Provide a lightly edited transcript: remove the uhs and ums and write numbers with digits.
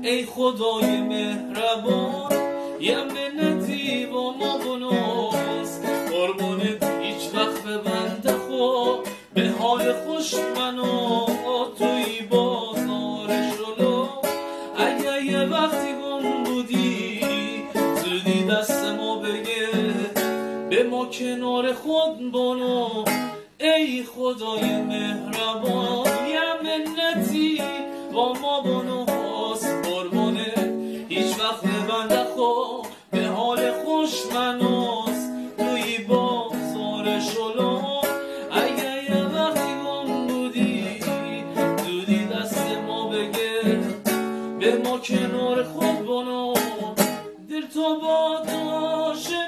ای خدای مهربان یه منتی با ما بناز قربونت هیچ وقت به بنده خو به حال خوش منو توی بازار شلو اگه یه وقتی گم بودی زودی دست ما بگه به ما کنار خود بانو ای خدای مهربان یه منتی با ما بناز قربونه هیچ وقت بنده خو به حال خوش مناز توی بازار شلو اگه یه وقتی گم بودی زودی دست ما بگه به ما کنار خود بانو دل تو با داشه